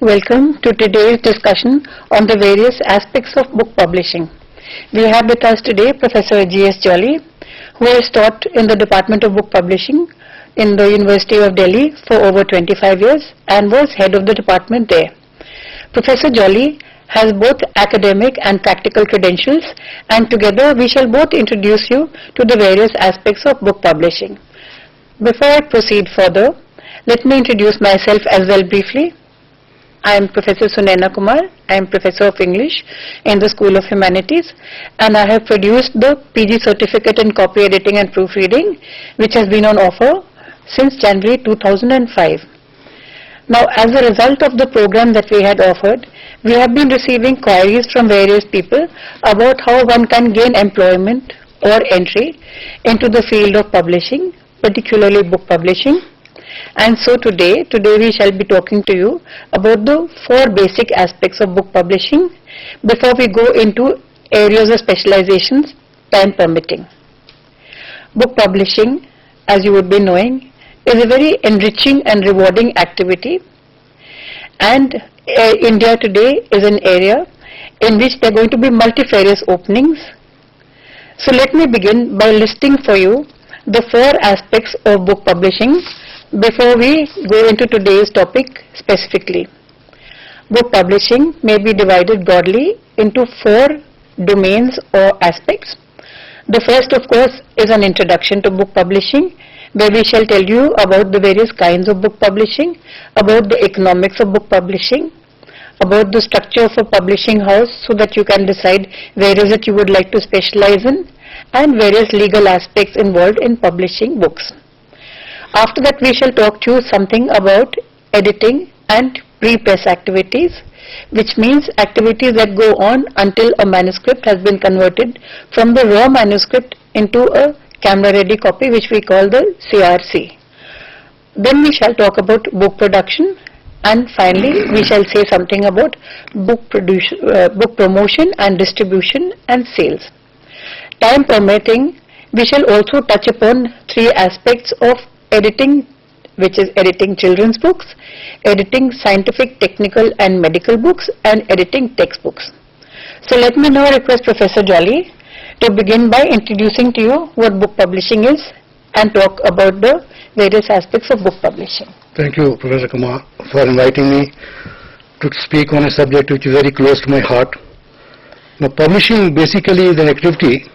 Welcome to today's discussion on the various aspects of book publishing. We have with us today Professor G.S. Jolly, who has taught in the Department of Book Publishing in the University of Delhi for over 25 years and was head of the department there. Professor Jolly has both academic and practical credentials, and together we shall both introduce you to the various aspects of book publishing. Before I proceed further, let me introduce myself as well briefly. I am Professor Sunaina Kumar. I am Professor of English in the School of Humanities, and I have produced the PG Certificate in Copy Editing and Proofreading, which has been on offer since January 2005. Now, as a result of the program that we had offered, we have been receiving queries from various people about how one can gain employment or entry into the field of publishing, particularly book publishing. And so today we shall be talking to you about the 4 basic aspects of book publishing before we go into areas of specializations, time permitting. Book publishing, as you would be knowing, is a very enriching and rewarding activity, and India today is an area in which there are going to be multifarious openings. So let me begin by listing for you the 4 aspects of book publishing before we go into today's topic specifically. Book publishing may be divided broadly into 4 domains or aspects. The first, of course, is an introduction to book publishing, where we shall tell you about the various kinds of book publishing, about the economics of book publishing, about the structure of a publishing house so that you can decide where is it you would like to specialize in, and various legal aspects involved in publishing books. After that, we shall talk to you something about editing and pre-press activities, which means activities that go on until a manuscript has been converted from the raw manuscript into a camera-ready copy, which we call the CRC. Then we shall talk about book production, and finally we shall say something about book promotion and distribution and sales. Time permitting, we shall also touch upon 3 aspects of editing, which is editing children's books, editing scientific, technical and medical books, and editing textbooks. So let me now request Professor Jolly to begin by introducing to you what book publishing is and talk about the various aspects of book publishing. Thank you, Professor Kumar, for inviting me to speak on a subject which is very close to my heart. Now, publishing basically is an activity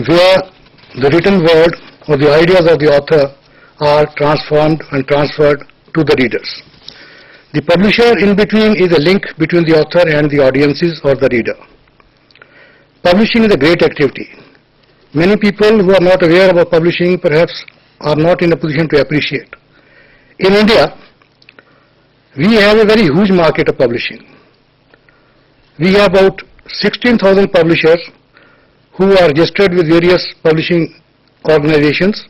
where the written word or the ideas of the author are transformed and transferred to the readers. The publisher in between is a link between the author and the audiences or the reader. Publishing is a great activity. Many people who are not aware about publishing perhaps are not in a position to appreciate. In India, we have a very huge market of publishing. We have about 16,000 publishers who are registered with various publishing organizations,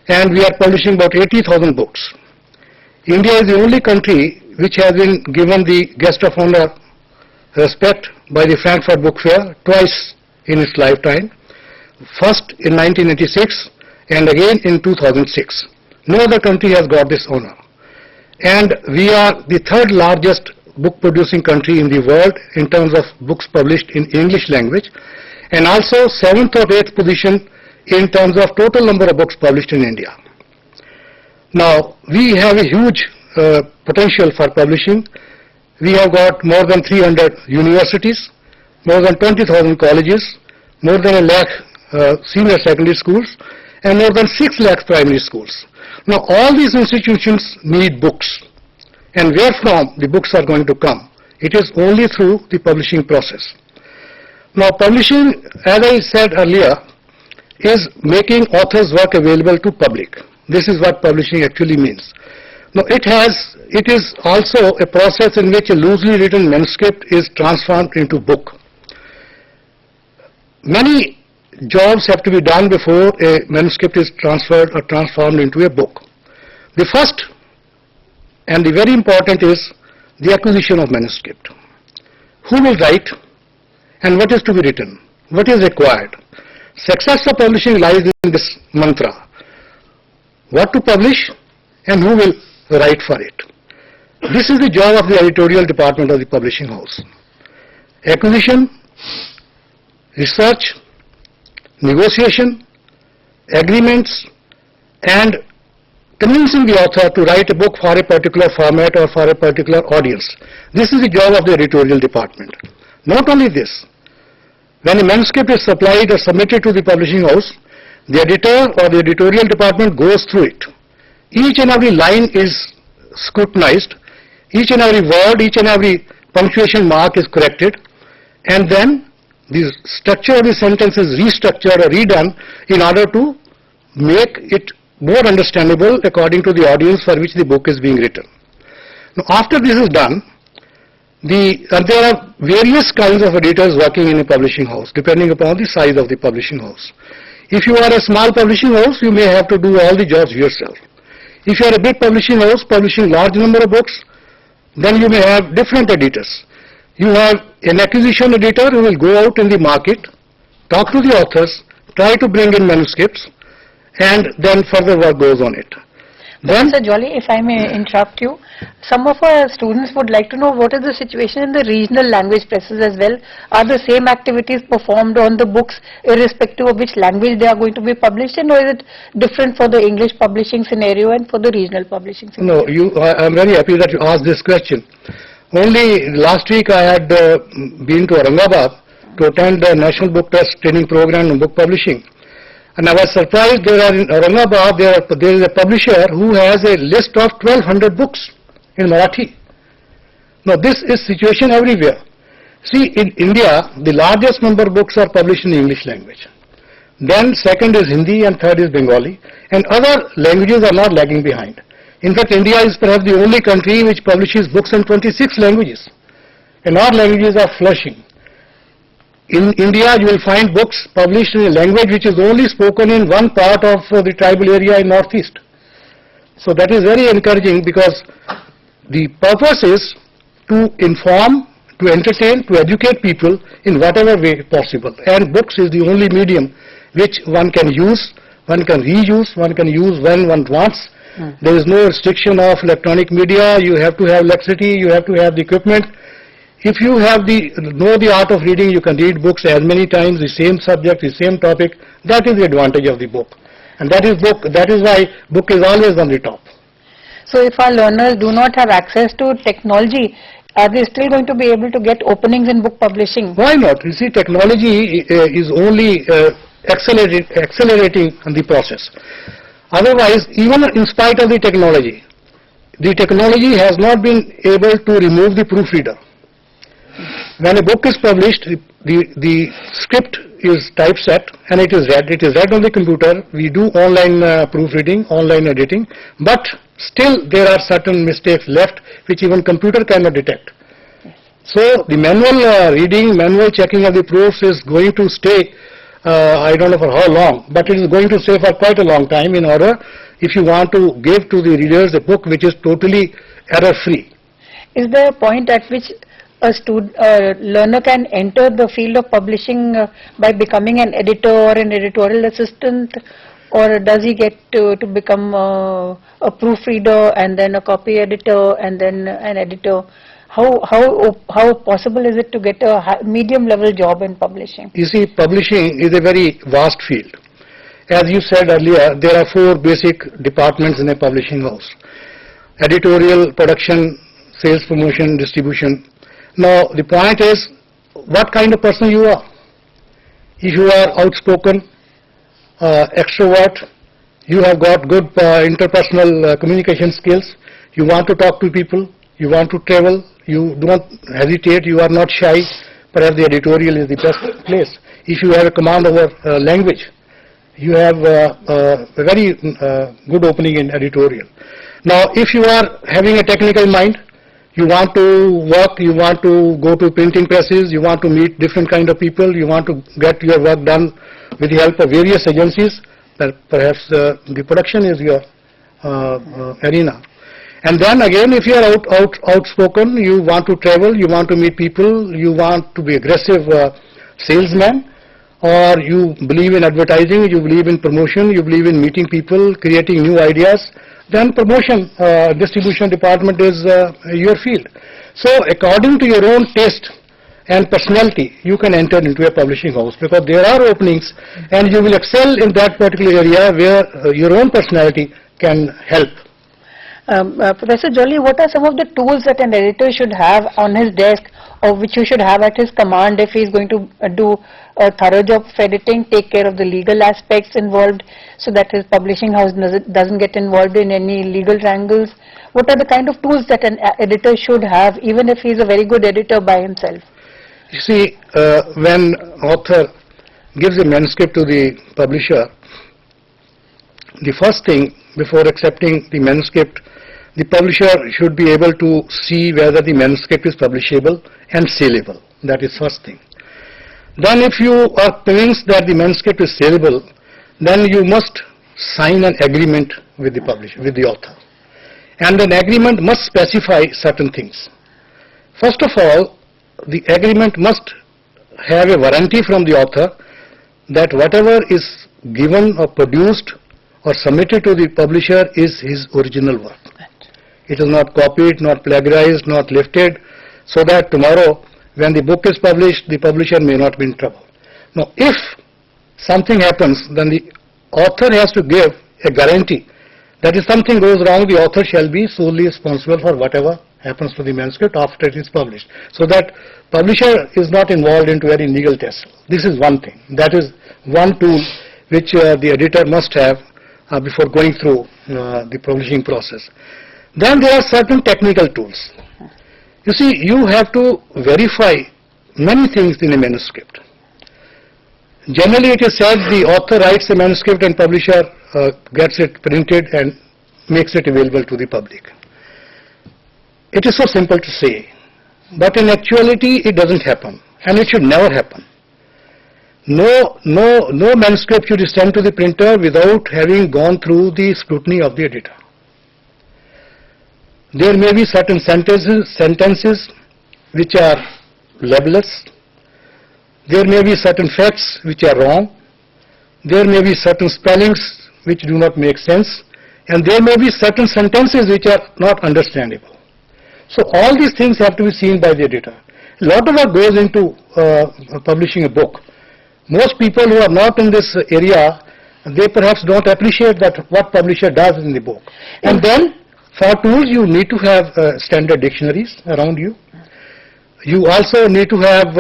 and we are publishing about 80,000 books. India is the only country which has been given the guest of honor respect by the Frankfurt Book Fair twice in its lifetime, first in 1986 and again in 2006. No other country has got this honor. And we are the 3rd largest book producing country in the world in terms of books published in English language, and also 7th or 8th position in terms of total number of books published in India. Now, we have a huge potential for publishing. We have got more than 300 universities, more than 20,000 colleges, more than 1 lakh senior secondary schools, and more than 6 lakh primary schools. Now, all these institutions need books, and where from the books are going to come? It is only through the publishing process. Now, publishing, as I said earlier, is making authors' work available to public. This is what publishing actually means. Now, it is also a process in which a loosely written manuscript is transformed into book. Many jobs have to be done before a manuscript is transferred or transformed into a book. The first and the very important is the acquisition of manuscript. Who will write and what is to be written? What is required? Success of publishing lies in this mantra. What to publish and who will write for it. This is the job of the editorial department of the publishing house. Acquisition, research, negotiation, agreements, and convincing the author to write a book for a particular format or for a particular audience. This is the job of the editorial department. Not only this, when a manuscript is supplied or submitted to the publishing house, the editor or the editorial department goes through it. Each and every line is scrutinized, each and every word, each and every punctuation mark is corrected, and then the structure of the sentence is restructured or redone in order to make it more understandable according to the audience for which the book is being written. Now, after this is done, there are various kinds of editors working in a publishing house depending upon the size of the publishing house. If you are a small publishing house, you may have to do all the jobs yourself. If you are a big publishing house publishing large number of books, then you may have different editors. You have an acquisition editor who will go out in the market, talk to the authors, try to bring in manuscripts, and then further work goes on it. Then, Professor Jolly, if I may interrupt you, some of our students would like to know what is the situation in the regional language presses as well. Are the same activities performed on the books irrespective of which language they are going to be published in, or is it different for the English publishing scenario and for the regional publishing scenario? no, I am very happy that you asked this question. Only last week I had been to Aurangabad to attend the National Book Trust training program on book publishing. And I was surprised there are in Aurangabad, there is a publisher who has a list of 1200 books in Marathi. Now this is situation everywhere. See, in India, the largest number of books are published in the English language. Then second is Hindi and third is Bengali. And other languages are not lagging behind. In fact, India is perhaps the only country which publishes books in 26 languages. And our languages are flourishing. In India, you will find books published in a language which is only spoken in one part of the tribal area in Northeast. So that is very encouraging because the purpose is to inform, to entertain, to educate people in whatever way possible. And books is the only medium which one can use, one can reuse, one can use when one wants. There is no restriction of electronic media. You have to have electricity, you have to have the equipment. If you have know the art of reading, you can read books as many times, the same subject, the same topic. That is the advantage of the book. And that is why book is always on the top. So if our learners do not have access to technology, are they still going to be able to get openings in book publishing? Why not? You see, technology is only accelerating the process. Otherwise, even in spite of the technology has not been able to remove the proofreader. When a book is published, the script is typeset and it is read on the computer. We do online proofreading, online editing, but still there are certain mistakes left which even computer cannot detect. So the manual reading, manual checking of the proofs is going to stay, I don't know for how long, but it is going to stay for quite a long time in order if you want to give to the readers a book which is totally error-free. Is there a point at which a learner can enter the field of publishing by becoming an editor or an editorial assistant, or does he get to become a proofreader and then a copy editor and then an editor? How possible is it to get a medium level job in publishing? You see, publishing is a very vast field. As you said earlier, there are 4 basic departments in a publishing house: editorial, production, sales, promotion, distribution. Now, the point is, what kind of person you are. If you are outspoken, extrovert, you have got good interpersonal communication skills, you want to talk to people, you want to travel, you don't hesitate, you are not shy, perhaps the editorial is the best place. If you have a command over language, you have a very good opening in editorial. Now, if you are having a technical mind, you want to work, you want to go to printing presses, you want to meet different kind of people, you want to get your work done with the help of various agencies, perhaps the production is your arena. And then again, if you are outspoken, you want to travel, you want to meet people, you want to be aggressive salesman, or you believe in advertising, you believe in promotion, you believe in meeting people, creating new ideas, then promotion, distribution department is your field. So according to your own taste and personality, you can enter into a publishing house, because there are openings and you will excel in that particular area where your own personality can help. Professor Jolly, what are some of the tools that an editor should have on his desk, or which you should have at his command if he is going to do a thorough job of editing, take care of the legal aspects involved so that his publishing house doesn't get involved in any legal wrangles? What are the kind of tools that an editor should have, even if he is a very good editor by himself? You see, when author gives a manuscript to the publisher, the first thing before accepting the manuscript, the publisher should be able to see whether the manuscript is publishable and saleable. That is first thing. Then if you are convinced that the manuscript is saleable, then you must sign an agreement with the publisher, with the author. And an agreement must specify certain things. First of all, the agreement must have a warranty from the author that whatever is given or produced or submitted to the publisher is his original work. It is not copied, not plagiarized, not lifted, so that tomorrow when the book is published, the publisher may not be in trouble. Now, if something happens, then the author has to give a guarantee that if something goes wrong, the author shall be solely responsible for whatever happens to the manuscript after it is published, so that publisher is not involved into any legal test. This is one thing. That is one tool which the editor must have before going through the publishing process. Then there are certain technical tools. You see, you have to verify many things in a manuscript. Generally it is said the author writes a manuscript and publisher gets it printed and makes it available to the public. It is so simple to say, but in actuality it doesn't happen, and it should never happen. No manuscript should be sent to the printer without having gone through the scrutiny of the editor. There may be certain sentences which are libelous. There may be certain facts which are wrong. There may be certain spellings which do not make sense. And there may be certain sentences which are not understandable. So all these things have to be seen by the editor. A lot of work goes into publishing a book. Most people who are not in this area, they perhaps don't appreciate that what publisher does in the book. And then for tools, you need to have standard dictionaries around you. You also need to have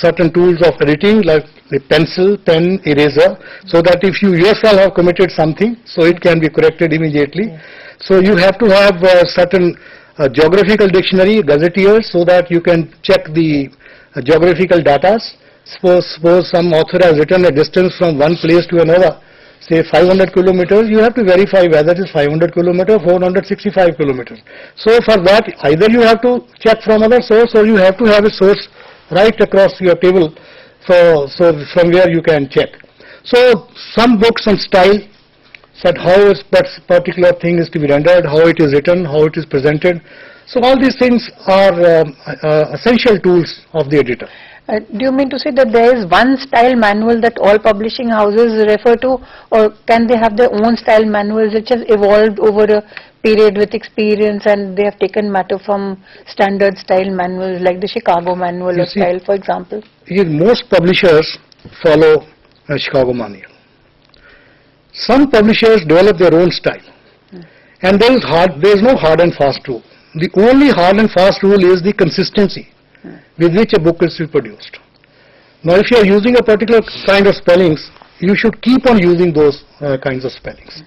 certain tools of editing like the pencil, pen, eraser, so that if you yourself have committed something, so it can be corrected immediately. Yes. So you have to have certain geographical dictionary, gazetteers, so that you can check the geographical data. Suppose some author has written a distance from one place to another, say 500 kilometers, you have to verify whether it is 500 kilometers, 465 kilometers. So for that, either you have to check from other source, or you have to have a source right across your table, so from where you can check. So some books on style said how a particular thing is to be rendered, how it is written, how it is presented. So all these things are essential tools of the editor. Do you mean to say that there is one style manual that all publishing houses refer to, or can they have their own style manuals which has evolved over a period with experience, and they have taken matter from standard style manuals like the Chicago manual of style, for example? Most publishers follow a Chicago manual. Some publishers develop their own style, and there is no hard and fast rule. The only hard and fast rule is the consistency with which a book is produced. Now, if you are using a particular kind of spellings, you should keep on using those kinds of spellings.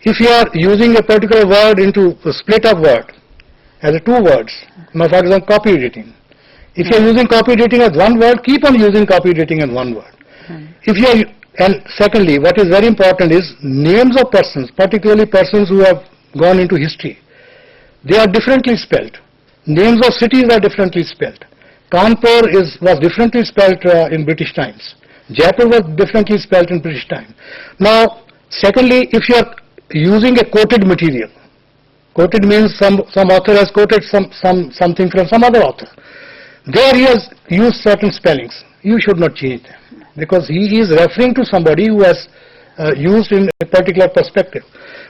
If you are using a particular word into a split up word as two words, now for example copy editing. If you are using copy editing as one word, keep on using copy editing as one word. If you are, and secondly, what is very important is names of persons, particularly persons who have gone into history. They are differently spelled. Names of cities are differently spelled. Kanpur was differently spelled in British times. Jaipur was differently spelled in British times. Now, secondly, if you are using a quoted material, quoted means some author has quoted something from some other author. There he has used certain spellings. You should not change them, because he is referring to somebody who has used in a particular perspective.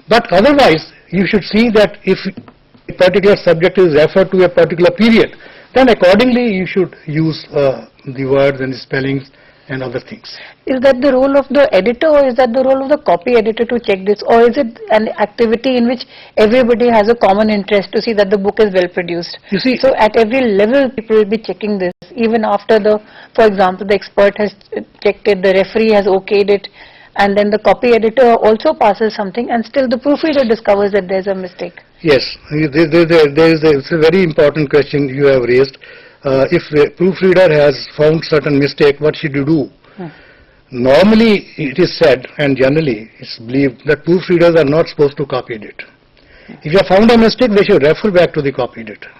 But otherwise, you should see that if a particular subject is referred to a particular period, then accordingly you should use the words and the spellings and other things. Is that the role of the editor, or is that the role of the copy editor to check this, or is it an activity in which everybody has a common interest to see that the book is well produced? You see, so at every level people will be checking this, even after the, for example, the expert has checked it, the referee has okayed it, and then the copy editor also passes something, and still the proofreader discovers that there's a mistake. yes, it's a very important question you have raised. If a proofreader has found certain mistake, what should you do? Normally it is said, and generally it's believed, that proofreaders are not supposed to copy edit. If you have found a mistake, they should refer back to the copy editor.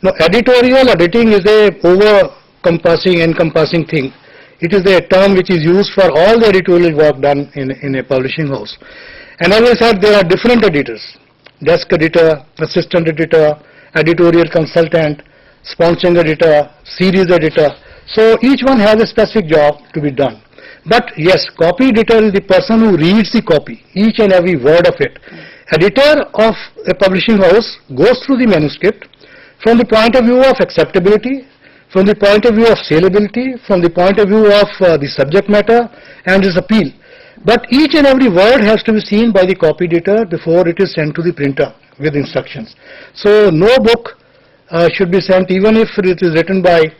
Now, editorial editing is a encompassing thing. It is a term which is used for all the editorial work done in a publishing house. And as I said, there are different editors: desk editor, assistant editor, editorial consultant, sponsoring editor, series editor. So each one has a specific job to be done. But yes, copy editor is the person who reads the copy, each and every word of it. Editor of a publishing house goes through the manuscript from the point of view of acceptability, from the point of view of saleability, from the point of view of the subject matter and its appeal. But each and every word has to be seen by the copy editor before it is sent to the printer with instructions. So no book should be sent, even if it is written by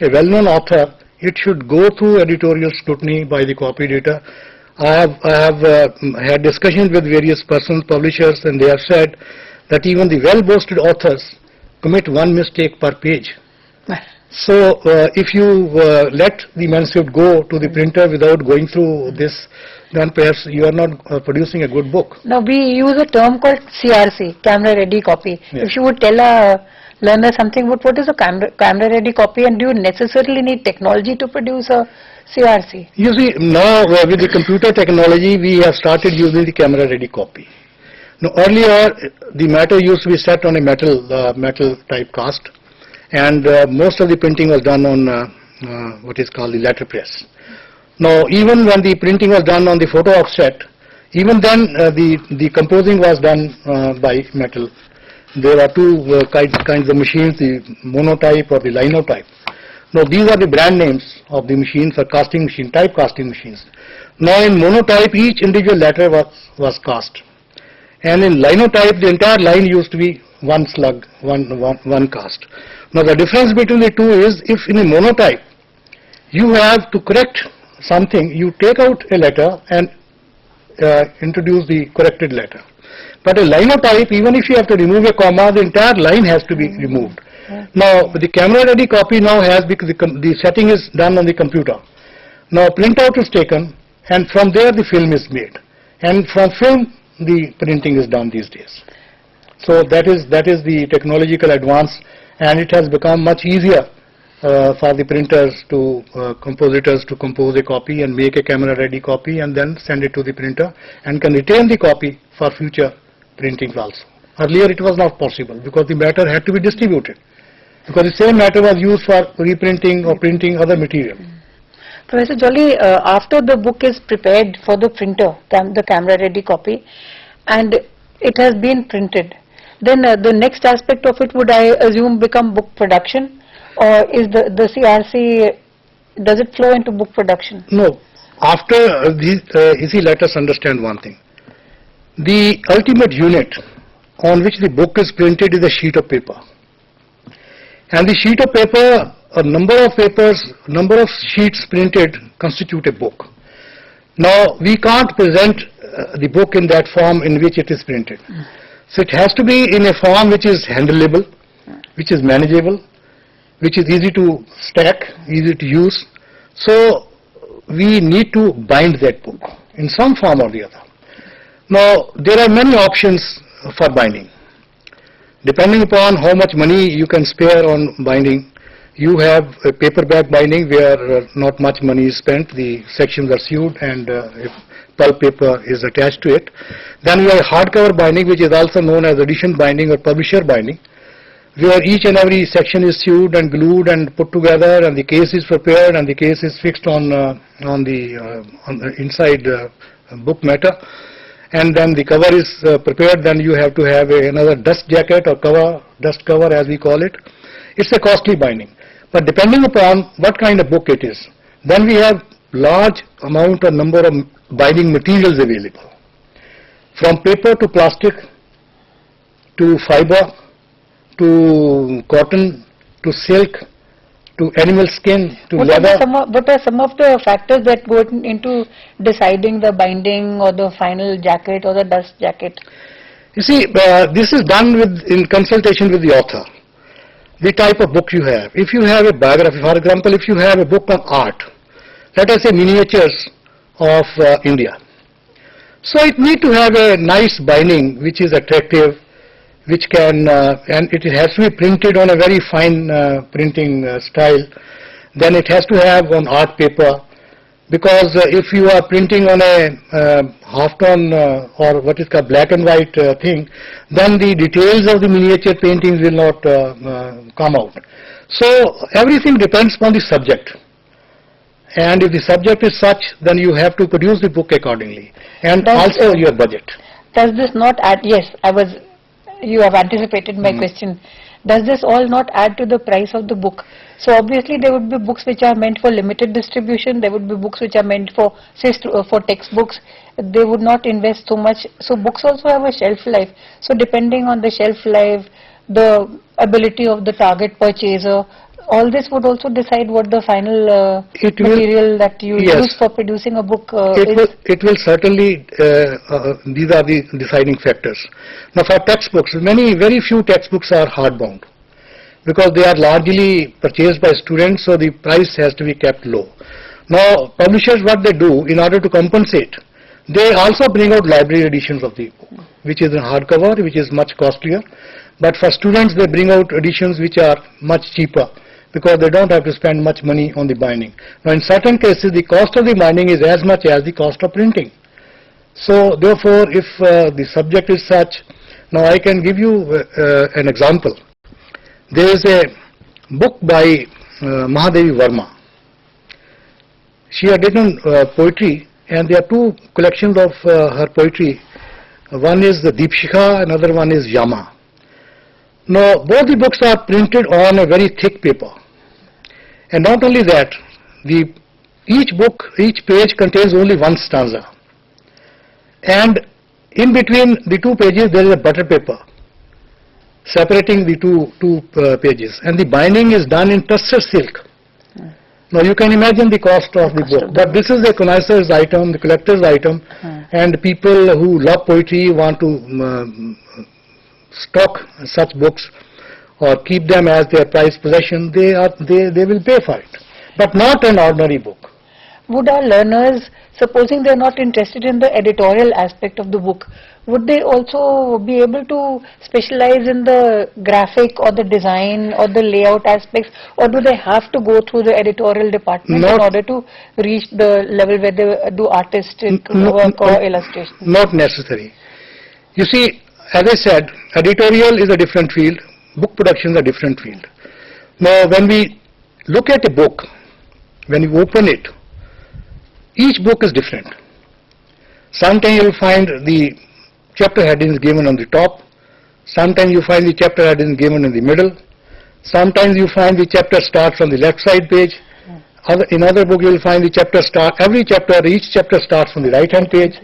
a well-known author. It should go through editorial scrutiny by the copy editor. I have had discussions with various persons, publishers, and they have said that even the well-boasted authors commit one mistake per page. So if you let the manuscript go to the printer without going through this, then perhaps you are not producing a good book. Now we use a term called CRC, camera ready copy. Yes. If you would tell a learner something, what is a camera ready copy, and do you necessarily need technology to produce a CRC? You see, now with the computer technology, we have started using the camera ready copy. Now earlier, the matter used to be set on a metal type cast, and most of the printing was done on what is called the letterpress. Now, even when the printing was done on the photo offset, even then the composing was done by metal. There are two kinds of machines, the monotype or the linotype. Now, these are the brand names of the machines for casting machine, type casting machines. Now, in monotype, each individual letter was cast, and in linotype, the entire line used to be one slug, one cast. Now, the difference between the two is, if in a monotype you have to correct something, you take out a letter and introduce the corrected letter. But a linotype, even if you have to remove a comma, the entire line has to be removed. Now, the camera ready copy now has, because the setting is done on the computer. Now, printout is taken, and from there the film is made, and from film the printing is done these days. So that is the technological advance, and it has become much easier for the printers to compositors to compose a copy and make a camera ready copy and then send it to the printer, and can retain the copy for future printings also. Earlier it was not possible because the matter had to be distributed, because the same matter was used for reprinting or printing other material. Professor Jolly, after the book is prepared for the printer, the camera ready copy, and it has been printed, then the next aspect of it would, I assume, become book production, or is the CRC, does it flow into book production? No. After you see, let us understand one thing. The ultimate unit on which the book is printed is a sheet of paper. And the sheet of paper, a number of sheets printed constitute a book. Now, we can't present the book in that form in which it is printed. So it has to be in a form which is handleable, which is manageable, which is easy to stack, easy to use. So we need to bind that book in some form or the other. Now, there are many options for binding. Depending upon how much money you can spare on binding, you have a paperback binding where not much money is spent, the sections are sewed and if pulp paper is attached to it. Then you have hardcover binding, which is also known as edition binding or publisher binding, where each and every section is sewed and glued and put together, and the case is prepared and the case is fixed on the inside book matter. and then the cover is prepared, then you have to have another dust jacket or cover, dust cover as we call it. It's a costly binding. But depending upon what kind of book it is, then we have large amount or number of binding materials available. From paper to plastic, to fiber, to cotton, to silk, to animal skin, to leather. What are some of the factors that go into deciding the binding or the final jacket or the dust jacket? You see, this is done in consultation with the author. The type of book you have. If you have a biography, for example, if you have a book on art, let us say miniatures of India. So it need to have a nice binding which is attractive, which can, and it has to be printed on a very fine printing style. Then it has to have on art paper, because if you are printing on a half-tone or what is called black and white thing, then the details of the miniature paintings will not come out. So everything depends on the subject. And if the subject is such, then you have to produce the book accordingly, and also your budget. Does this not add, yes, you have anticipated my question. Does this all not add to the price of the book? So obviously there would be books which are meant for limited distribution, there would be books which are meant for, say, for textbooks. They would not invest so much. So books also have a shelf life. So depending on the shelf life, the ability of the target purchaser, all this would also decide what the final material that you use for producing a book is. It will certainly, these are the deciding factors. Now for textbooks, very few textbooks are hardbound, because they are largely purchased by students, so the price has to be kept low. Now publishers, what they do in order to compensate, they also bring out library editions of the book, which is in hardcover, which is much costlier. But for students, they bring out editions which are much cheaper, because they don't have to spend much money on the binding. Now in certain cases, the cost of the binding is as much as the cost of printing. So therefore, if the subject is such, now I can give you an example. There is a book by Mahadevi Verma. She had written poetry, and there are two collections of her poetry. One is the Deepshikha, another one is Yama. Now both the books are printed on a very thick paper. And not only that, each page contains only one stanza. And in between the two pages there is a butter paper separating the two pages. And the binding is done in tussar silk. Now you can imagine the cost of the book. But this is the connoisseur's item, the collector's item. And people who love poetry want to stock such books or keep them as their prized possession, they will pay for it, but not an ordinary book. Would our learners, supposing they are not interested in the editorial aspect of the book, would they also be able to specialize in the graphic or the design or the layout aspects, or do they have to go through the editorial department in order to reach the level where they do artistic work or illustration? Not necessary. You see, as I said, editorial is a different field, book production is a different field. Now when we look at a book, when you open it, each book is different. Sometimes you will find the chapter heading is given on the top, sometimes you find the chapter heading is given in the middle, sometimes you find the chapter starts on the left side page, in other book you will find the chapter start, each chapter starts on the right hand page,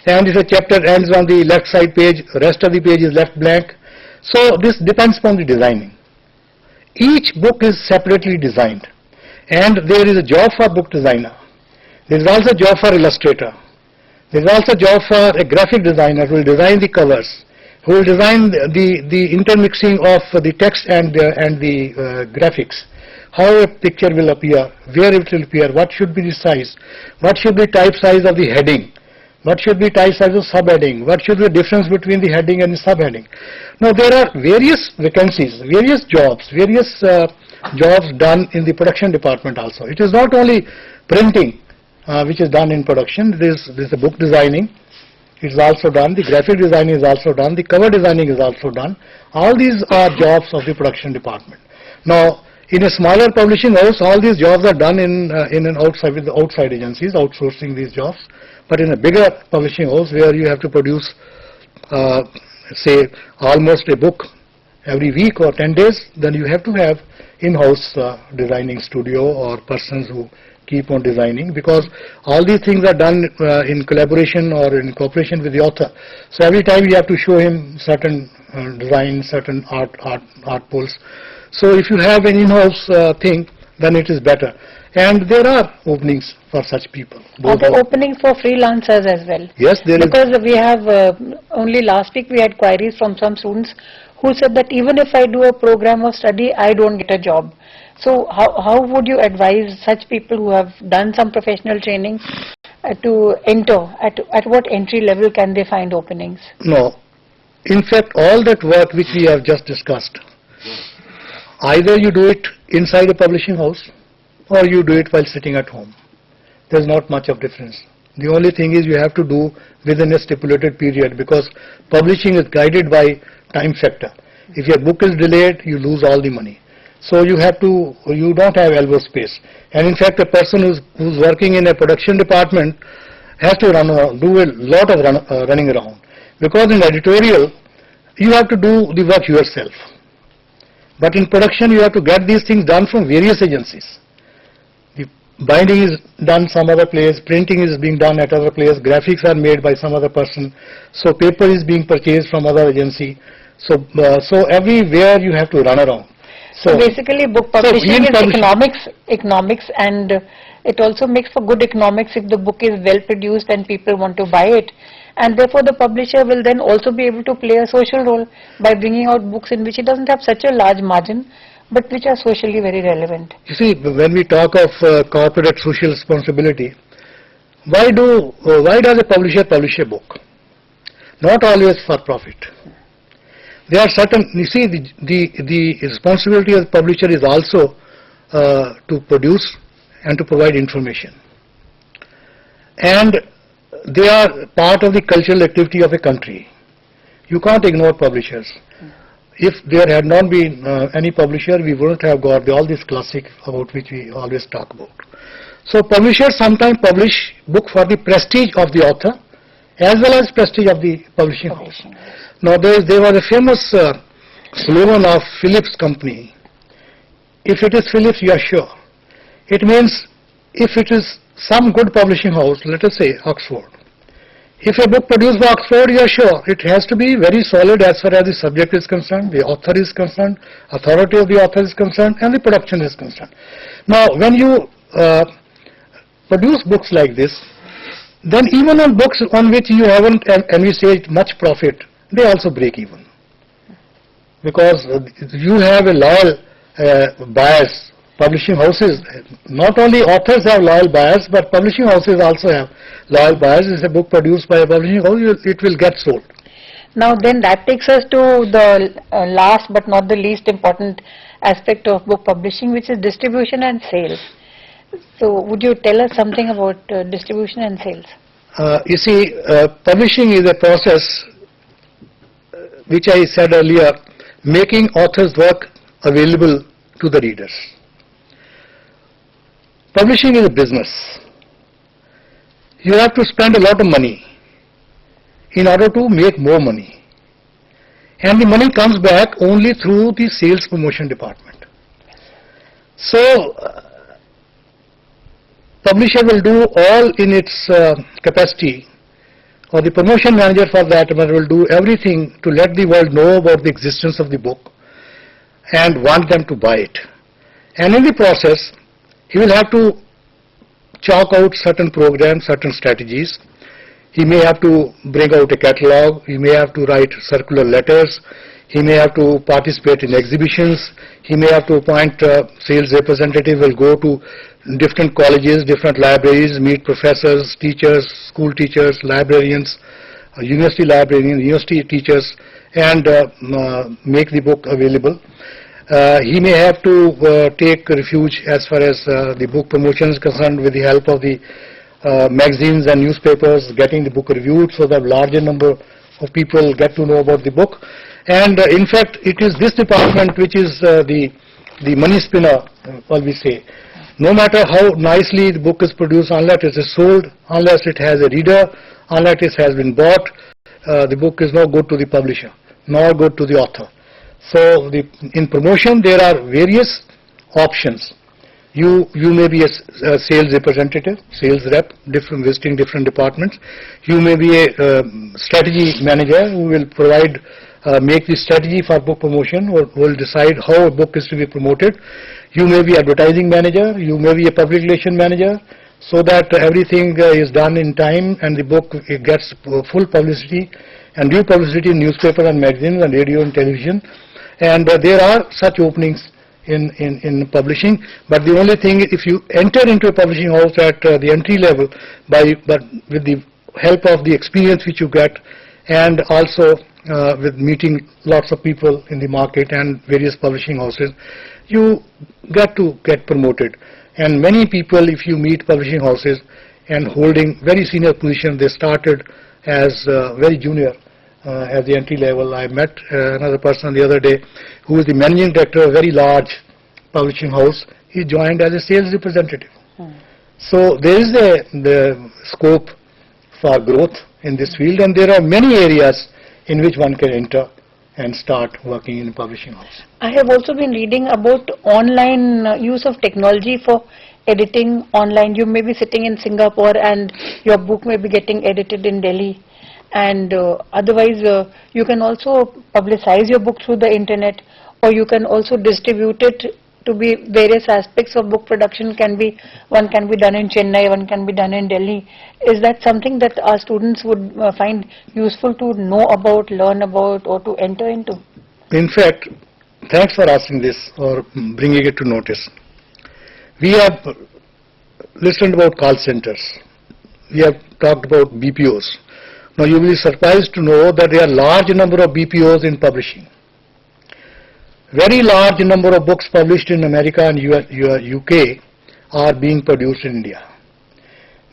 and if a chapter ends on the left side page, the rest of the page is left blank. So this depends upon the designing. Each book is separately designed, and there is a job for book designer. There is also a job for illustrator. There is also a job for a graphic designer who will design the covers, who will design the intermixing of the text and the graphics. How a picture will appear, where it will appear, what should be the size, what should be type size of the heading, what should be type size of subheading, what should be the difference between the heading and the subheading. Now there are various vacancies, various jobs done in the production department also. It is not only printing which is done in production, there is the book designing, it is also done, the graphic designing is also done, the cover designing is also done. All these are jobs of the production department. Now in a smaller publishing house, all these jobs are done in an outside, with the outside agencies outsourcing these jobs. But in a bigger publishing house where you have to produce, say, almost a book every week or 10 days, then you have to have in-house designing studio or persons who keep on designing, because all these things are done in collaboration or in cooperation with the author. So every time you have to show him certain design, certain art pulls. So if you have an in-house thing, then it is better. And there are openings for such people. Are there openings for freelancers as well? Yes, there is. Because we have, only last week we had queries from some students who said that even if I do a program of study, I don't get a job. So how would you advise such people who have done some professional training to enter? At what entry level can they find openings? No. In fact, all that work which we have just discussed, either you do it inside a publishing house or you do it while sitting at home. There's not much of difference. The only thing is you have to do within a stipulated period, because publishing is guided by time factor. If your book is delayed, you lose all the money. So you don't have elbow space. And in fact, a person who's working in a production department has to do a lot of running around. Because in editorial, you have to do the work yourself. But in production, you have to get these things done from various agencies. The binding is done some other place, printing is being done at other place, graphics are made by some other person, so paper is being purchased from other agency. So everywhere you have to run around. So basically book publishing is economics, and it also makes for good economics if the book is well produced and people want to buy it. And therefore the publisher will then also be able to play a social role by bringing out books in which it doesn't have such a large margin, but which are socially very relevant. You see, when we talk of corporate social responsibility, why does a publisher publish a book? Not always for profit. There are certain, you see, the responsibility of the publisher is also to produce and to provide information. And they are part of the cultural activity of a country. You can't ignore publishers. If there had not been any publisher, we wouldn't have got all these classics about which we always talk about. So publishers sometimes publish book for the prestige of the author as well as prestige of the publishing house. Now there was a famous slogan of Philips company. If it is Philips, you are sure. It means if it is some good publishing house, let us say Oxford. If a book produced by Oxford, you are sure it has to be very solid as far as the subject is concerned, the author is concerned, authority of the author is concerned, and the production is concerned. Now, when you produce books like this, then even on books on which you haven't envisaged much profit, they also break even. Because you have a loyal buyers. Publishing houses, not only authors have loyal buyers, but publishing houses also have loyal buyers. If a book produced by a publishing house, it will get sold. Now then that takes us to the last but not the least important aspect of book publishing, which is distribution and sales. So would you tell us something about distribution and sales? You see, publishing is a process which I said earlier, making authors' work available to the readers. Publishing is a business. You have to spend a lot of money in order to make more money. And the money comes back only through the sales promotion department. So, publisher will do all in its capacity, or the promotion manager for that matter will do everything to let the world know about the existence of the book and want them to buy it. And in the process, he will have to chalk out certain programs, certain strategies. He may have to bring out a catalog, he may have to write circular letters, he may have to participate in exhibitions, he may have to appoint a sales representative, will go to different colleges, different libraries, meet professors, teachers, school teachers, librarians, university librarians, university teachers, and make the book available. He may have to take refuge as far as the book promotion is concerned with the help of the magazines and newspapers, getting the book reviewed so that larger number of people get to know about the book. And in fact, it is this department which is the money spinner, we say. No matter how nicely the book is produced, unless it is sold, unless it has a reader, unless it has been bought, the book is no good to the publisher, nor good to the author. So in promotion there are various options. You may be a sales representative, sales rep, visiting different departments. You may be a strategy manager who will provide, make the strategy for book promotion, or will decide how a book is to be promoted. You may be advertising manager, you may be a public relation manager, so that everything is done in time and the book gets full publicity and due publicity in newspaper and magazines and radio and television. And there are such openings in publishing, but the only thing, if you enter into a publishing house at the entry level, but with the help of the experience which you get, and also with meeting lots of people in the market and various publishing houses, you get promoted. And many people, if you meet publishing houses and holding very senior positions, they started as very junior. At the entry level. I met another person the other day who is the managing director of a very large publishing house. He joined as a sales representative. So there is the scope for growth in this field, and there are many areas in which one can enter and start working in a publishing house. I have also been reading about online use of technology for editing online. You may be sitting in Singapore and your book may be getting edited in Delhi. And otherwise you can also publicize your book through the internet, or you can also distribute it to be various aspects of book production. One can be done in Chennai, one can be done in Delhi. Is that something that our students would find useful to know about, learn about, or to enter into? In fact, thanks for asking this or bringing it to notice. We have listened about call centers. We have talked about BPOs. Now you will be surprised to know that there are large number of BPOs in publishing. Very large number of books published in America and UK are being produced in India.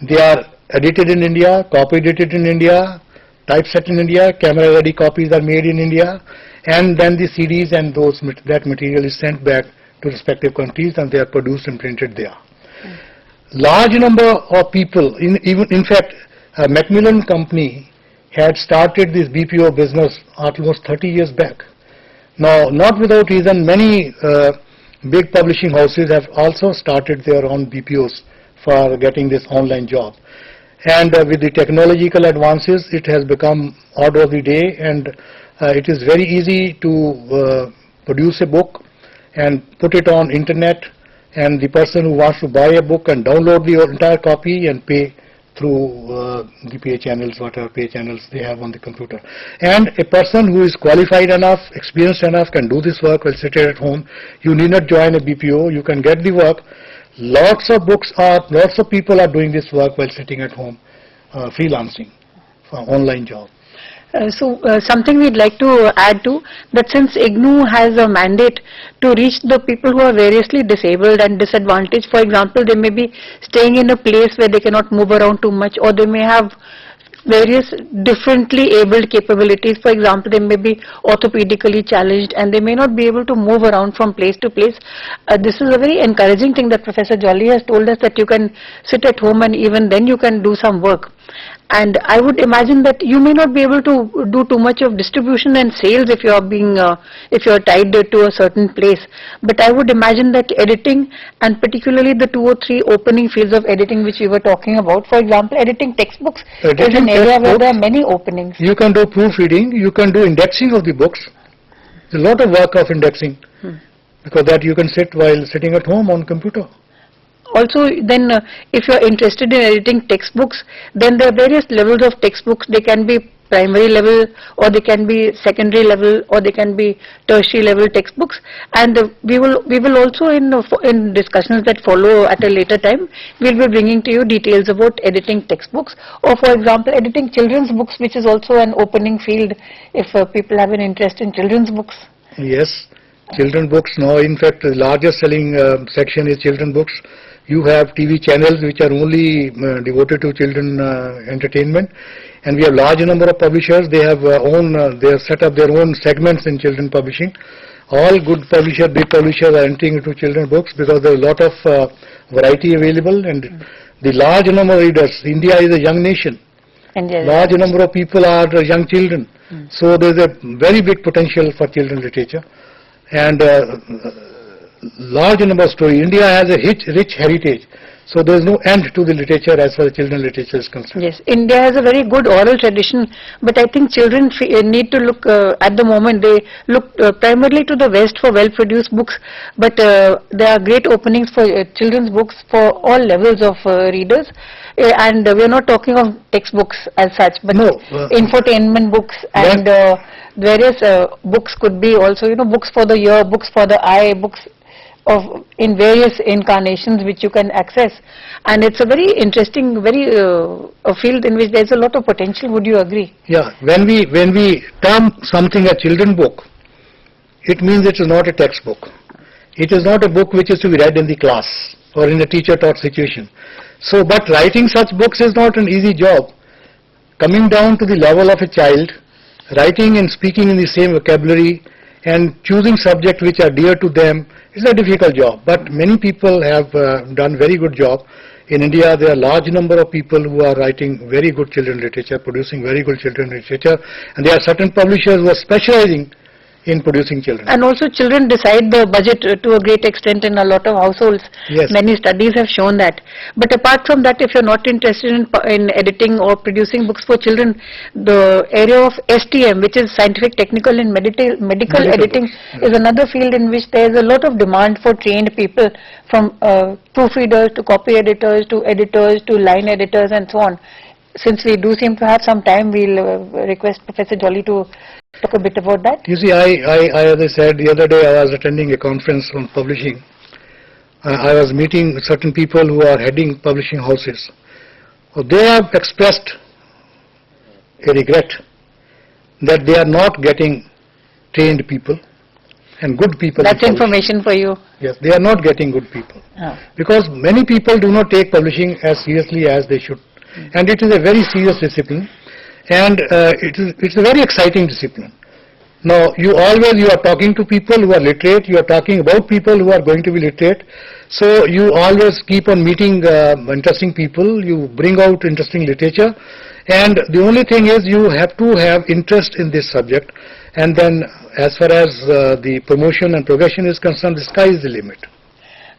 They are edited in India, copy-edited in India, typeset in India, camera-ready copies are made in India, and then the CDs and that material is sent back to respective countries and they are produced and printed there. Large number of people, in fact, Macmillan Company had started this BPO business almost 30 years back. Now, not without reason, many big publishing houses have also started their own BPOs for getting this online job. And with the technological advances, it has become order of the day, and it is very easy to produce a book and put it on internet, and the person who wants to buy a book can download the entire copy and pay through the pay channels, whatever pay channels they have on the computer. And a person who is qualified enough, experienced enough, can do this work while sitting at home. You need not join a BPO, you can get the work. Lots of people are doing this work while sitting at home, freelancing for online job. Something we'd like to add to that, since IGNOU has a mandate to reach the people who are variously disabled and disadvantaged. For example, they may be staying in a place where they cannot move around too much, or they may have various differently abled capabilities. For example, they may be orthopedically challenged and they may not be able to move around from place to place. This is a very encouraging thing that Professor Jolly has told us, that you can sit at home and even then you can do some work. And I would imagine that you may not be able to do too much of distribution and sales if you are tied to a certain place. But I would imagine that editing, and particularly the 2 or 3 opening fields of editing which we were talking about, for example, editing textbooks is an area where there are many openings. You can do proofreading, you can do indexing of the books. There's a lot of work of indexing, because that you can sit while sitting at home on computer. Also, then if you are interested in editing textbooks, then there are various levels of textbooks. They can be primary level, or they can be secondary level, or they can be tertiary level textbooks. And we will also in discussions that follow at a later time, we'll be bringing to you details about editing textbooks, or for example editing children's books, which is also an opening field if people have an interest in children's books. Yes, children books now, in fact, the largest selling section is children books. You have TV channels which are only devoted to children entertainment, and we have large number of publishers. They have they have set up their own segments in children publishing. all good publishers, big publishers are entering into children's books because there is a lot of variety available and the large number of readers. India is a young nation. Large number of people are young children. So there is a very big potential for children's literature and large number of stories. India has a rich heritage. So there is no end to the literature as far as children's literature is concerned. Yes, India has a very good oral tradition, but I think children need to look, at the moment, they look primarily to the West for well-produced books, but there are great openings for children's books for all levels of readers. And we are not talking of textbooks as such, but infotainment books and various books could be also, books for the ear, books for the eye, books in various incarnations which you can access, and it's a very interesting, a field in which there's a lot of potential. Would you agree? Yeah, when we term something a children's book, it means it is not a textbook. It is not a book which is to be read in the class or in a teacher-taught situation. So, but writing such books is not an easy job. Coming down to the level of a child, writing and speaking in the same vocabulary and choosing subjects which are dear to them is a difficult job. But many people have done very good job. In India, there are large number of people who are writing very good children's literature, producing very good children's literature, and there are certain publishers who are specializing in producing children. And also children decide the budget to a great extent in a lot of households. Yes. Many studies have shown that. But apart from that, if you're not interested in editing or producing books for children, the area of STM, which is scientific, technical and medical editing, is another field in which there is a lot of demand for trained people, from proofreaders to copy editors to line editors and so on. Since we do seem to have some time, we'll request Professor Jolly to talk a bit about that. You see, as I said the other day, I was attending a conference on publishing. I was meeting certain people who are heading publishing houses. They have expressed a regret that they are not getting trained people and good people. That's information for you. Yes, they are not getting good people. Oh. Because many people do not take publishing as seriously as they should. And it is a very serious discipline. And it's a very exciting discipline. Now, you are talking to people who are literate, you are talking about people who are going to be literate, so you always keep on meeting interesting people, you bring out interesting literature, and the only thing is you have to have interest in this subject, and then as far as the promotion and progression is concerned, the sky is the limit.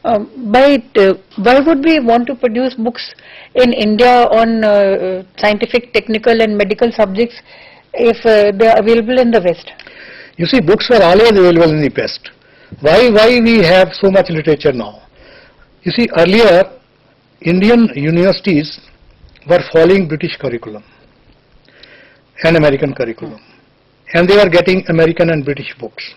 Why would we want to produce books in India on scientific, technical and medical subjects if they are available in the West? You see, books were always available in the West. Why we have so much literature now? You see, earlier Indian universities were following British curriculum and American curriculum, and they were getting American and British books.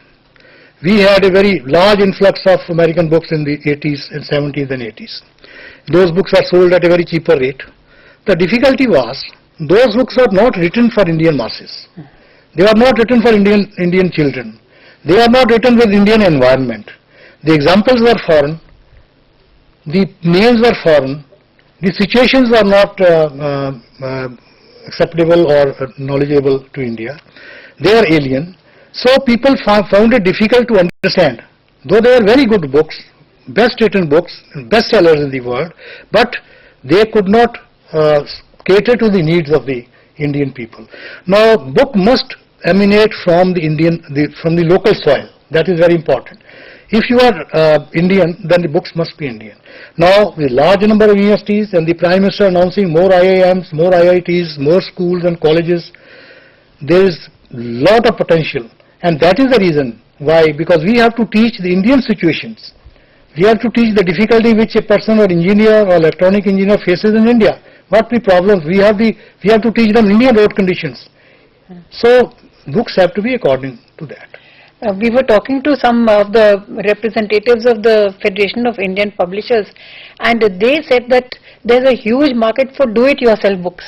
We had a very large influx of American books in the 80s and 70s and 80s. Those books were sold at a very cheaper rate. The difficulty was, those books were not written for Indian masses. They were not written for Indian children. They are not written with Indian environment. The examples were foreign. The names were foreign. The situations were not acceptable or knowledgeable to India. They are alien. So people found it difficult to understand. Though they are very good books, best written books, bestsellers in the world, but they could not cater to the needs of the Indian people. Now, book must emanate from from the local soil. That is very important. If you are Indian, then the books must be Indian. Now, with large number of universities and the Prime Minister announcing more IIMs, more IITs, more schools and colleges, there is lot of potential. And that is the reason why, because we have to teach the Indian situations. We have to teach the difficulty which a person or engineer or electronic engineer faces in India. What the problems, we have to teach them Indian road conditions. So, books have to be according to that. We were talking to some of the representatives of the Federation of Indian Publishers, and they said that there's a huge market for do-it-yourself books.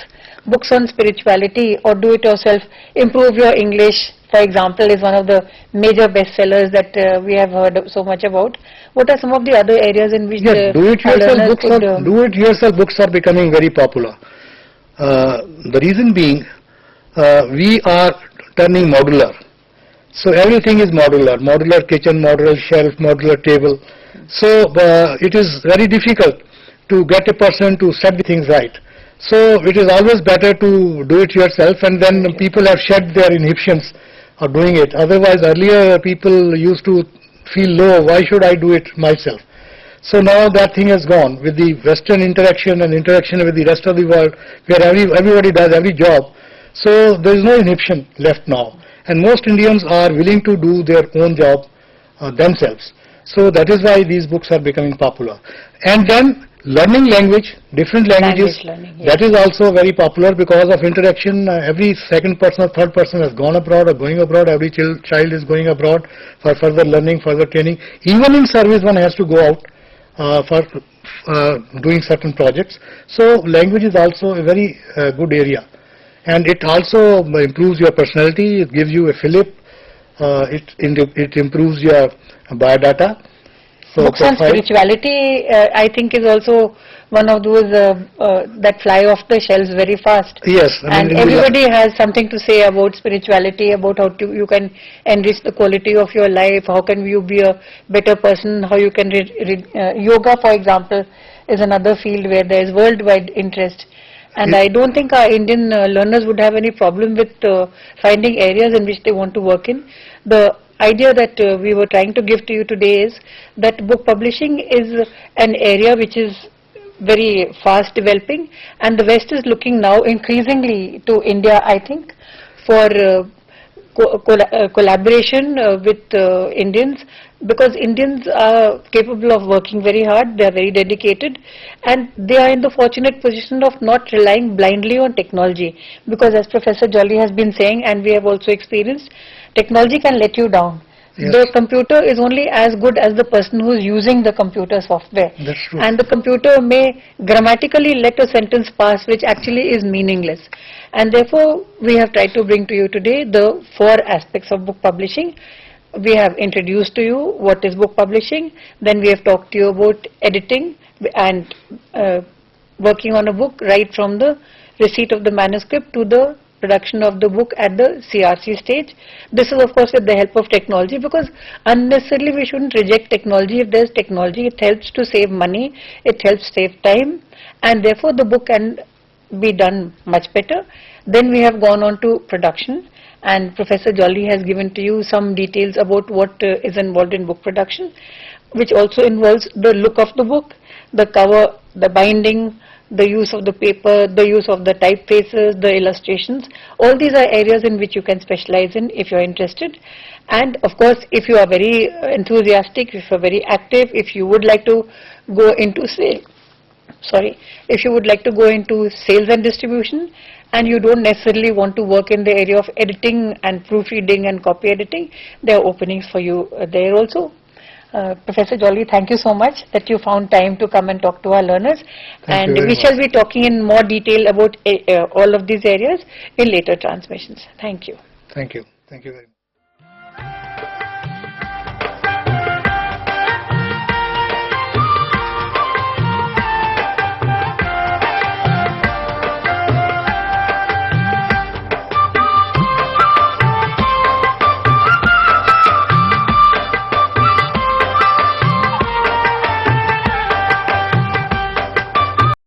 Books on spirituality or do-it-yourself, improve your English, for example, is one of the major bestsellers that we have heard so much about. What are some of the other areas in which do-it-yourself books are becoming very popular? The reason being, we are turning modular. So everything is modular, modular kitchen, modular shelf, modular table. So it is very difficult to get a person to set the things right. So it is always better to do it yourself, and then people have shed their inhibitions of doing it. Otherwise, earlier people used to feel low, why should I do it myself? So now that thing has gone with the Western interaction and interaction with the rest of the world, where everybody does every job. So there is no inhibition left now. And most Indians are willing to do their own job themselves. So that is why these books are becoming popular. And then learning language, different languages, learning, yes. That is also very popular because of interaction. Every second person or third person has gone abroad or going abroad. Every child is going abroad for further learning, further training. Even in service one has to go out for doing certain projects. So language is also a very good area. And it also improves your personality, it gives you a fillip, it improves your biodata. So Books on spirituality, I think, is also one of those that fly off the shelves very fast. Yes. And everybody has something to say about spirituality, about how you can enrich the quality of your life, how can you be a better person, how you can yoga, for example, is another field where there is worldwide interest. And I don't think our Indian learners would have any problem with finding areas in which they want to work in. The idea that we were trying to give to you today is that book publishing is an area which is very fast developing, and the West is looking now increasingly to India, I think, for collaboration with Indians, because Indians are capable of working very hard, they are very dedicated, and they are in the fortunate position of not relying blindly on technology, because as Professor Jolly has been saying, and we have also experienced, technology can let you down. Yes. The computer is only as good as the person who is using the computer software. That's true. And the computer may grammatically let a sentence pass which actually is meaningless. And therefore, we have tried to bring to you today the 4 aspects of book publishing. We have introduced to you what is book publishing, then we have talked to you about editing and working on a book right from the receipt of the manuscript to the production of the book at the CRC stage. This is of course with the help of technology, because unnecessarily we shouldn't reject technology. If there is technology, it helps to save money, it helps save time, and therefore the book can be done much better. Then we have gone on to production, and Professor Jolly has given to you some details about what is involved in book production, which also involves the look of the book, the cover, the binding, the use of the paper, the use of the typefaces, the illustrations. All these are areas in which you can specialize in if you are interested. And of course, if you are very enthusiastic, if you are very active, if you would like to go into if you would like to go into sales and distribution, and you don't necessarily want to work in the area of editing and proofreading and copy editing, there are openings for you there also. Professor Jolly, thank you so much that you found time to come and talk to our learners. Thank and you very we much. shall be talking in more detail about all of these areas in later transmissions. Thank you. Thank you. Thank you very much.